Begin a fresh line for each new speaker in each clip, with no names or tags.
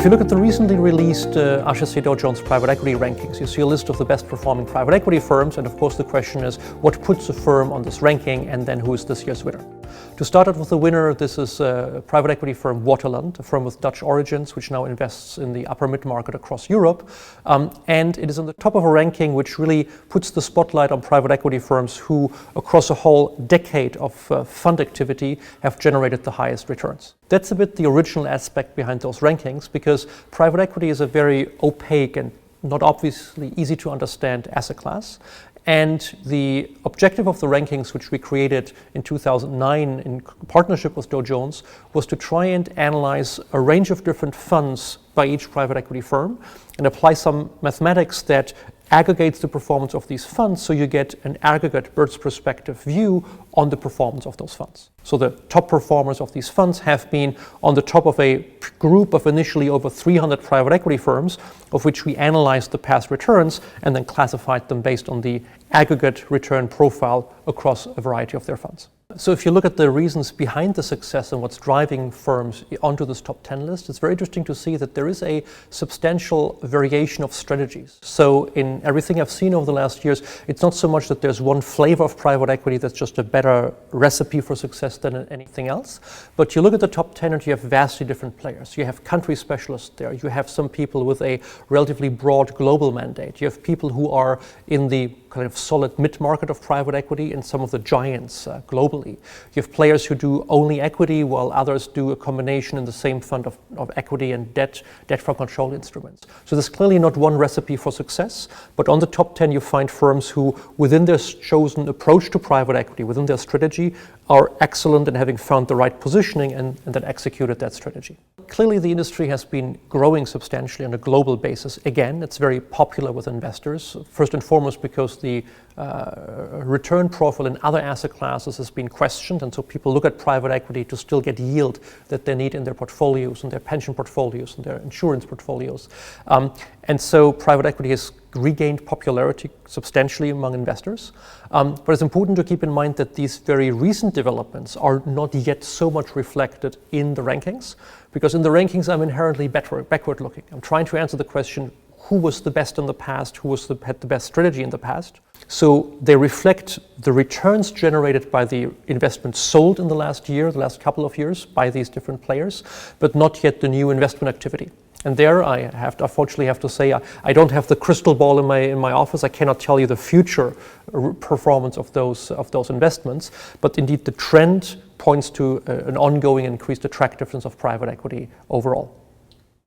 If you look at the recently released HEC Dow-Jones private equity rankings, you see a list of the best performing private equity firms, and of course the question is what puts a firm on this ranking and then who is this year's winner. To start out with the winner, this is private equity firm Waterland, a firm with Dutch origins which now invests in the upper mid-market across Europe, and it is on the top of a ranking which really puts the spotlight on private equity firms who across a whole decade of fund activity have generated the highest returns. That's a bit the original aspect behind those rankings, because private equity is a very opaque and not obviously easy to understand asset class. And the objective of the rankings, which we created in 2009 in partnership with Dow-Jones, was to try and analyze a range of different funds by each private equity firm and apply some mathematics that aggregates the performance of these funds, so you get an aggregate bird's perspective view on the performance of those funds. So the top performers of these funds have been on the top of a group of initially over 300 private equity firms, of which we analyzed the past returns and then classified them based on the aggregate return profile across a variety of their funds. So if you look at the reasons behind the success and what's driving firms onto this top 10 list, it's very interesting to see that there is a substantial variation of strategies. So in everything I've seen over the last years, it's not so much that there's one flavor of private equity that's just a better recipe for success than anything else, but you look at the top 10 and you have vastly different players. You have country specialists there, you have some people with a relatively broad global mandate, you have people who are in the kind of solid mid-market of private equity and some of the giants globally. You have players who do only equity while others do a combination in the same fund of equity and debt from control instruments. So there's clearly not one recipe for success, but on the top 10 you find firms who, within their chosen approach to private equity, within their strategy, are excellent in having found the right positioning and then executed that strategy. Clearly the industry has been growing substantially on a global basis. Again, it's very popular with investors, first and foremost because the return profile in other asset classes has been questioned, and so people look at private equity to still get yield that they need in their portfolios, in their pension portfolios, in their insurance portfolios. And so private equity has regained popularity substantially among investors. But it's important to keep in mind that these very recent developments are not yet so much reflected in the rankings, because in the rankings I'm inherently backward looking. I'm trying to answer the question, who was the best in the past, who had the best strategy in the past. So they reflect the returns generated by the investments sold in the last year, the last couple of years by these different players, but not yet the new investment activity. And there I unfortunately have to say I don't have the crystal ball in my office. I cannot tell you the future performance of those investments, but indeed the trend points to an ongoing increased attractiveness of private equity overall.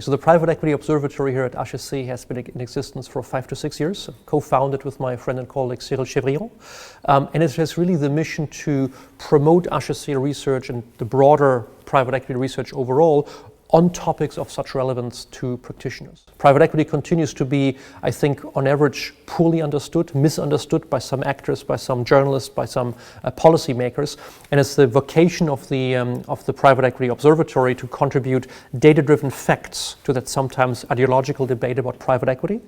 So the Private Equity Observatory here at HEC has been in existence for 5 to 6 years, co-founded with my friend and colleague Cyril Chevrillon. And it has really the mission to promote HEC research and the broader private equity research overall on topics of such relevance to practitioners. Private equity continues to be, I think, on average, poorly understood, misunderstood by some actors, by some journalists, by some policymakers, and it's the vocation of the Private Equity Observatory to contribute data-driven facts to that sometimes ideological debate about private equity.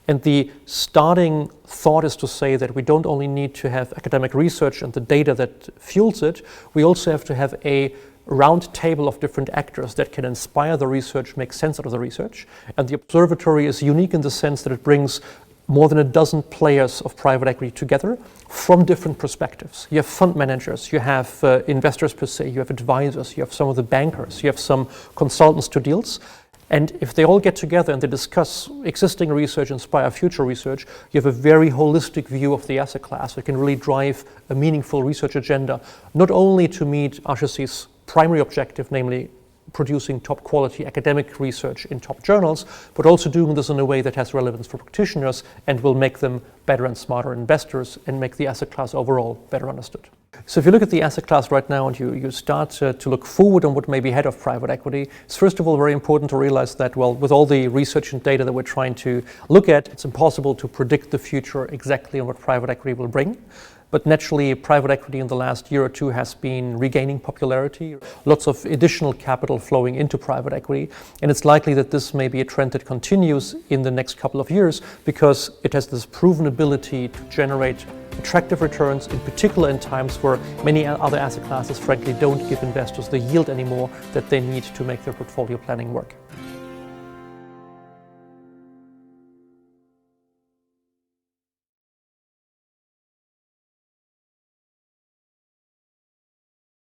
And the starting thought is to say that we don't only need to have academic research and the data that fuels it, we also have to have a round table of different actors that can inspire the research, make sense out of the research. And the observatory is unique in the sense that it brings more than a dozen players of private equity together from different perspectives. You have fund managers, you have investors per se, you have advisors, you have some of the bankers, you have some consultants to deals. And if they all get together and they discuss existing research, inspire future research, you have a very holistic view of the asset class that can really drive a meaningful research agenda, not only to meet HEC's primary objective, namely producing top quality academic research in top journals, but also doing this in a way that has relevance for practitioners and will make them better and smarter investors and make the asset class overall better understood. So if you look at the asset class right now and you start to look forward on what may be ahead of private equity, it's first of all very important to realize that, well, with all the research and data that we're trying to look at, it's impossible to predict the future exactly on what private equity will bring. But naturally, private equity in the last year or two has been regaining popularity, lots of additional capital flowing into private equity, and it's likely that this may be a trend that continues in the next couple of years because it has this proven ability to generate attractive returns, in particular in times where many other asset classes frankly don't give investors the yield anymore that they need to make their portfolio planning work.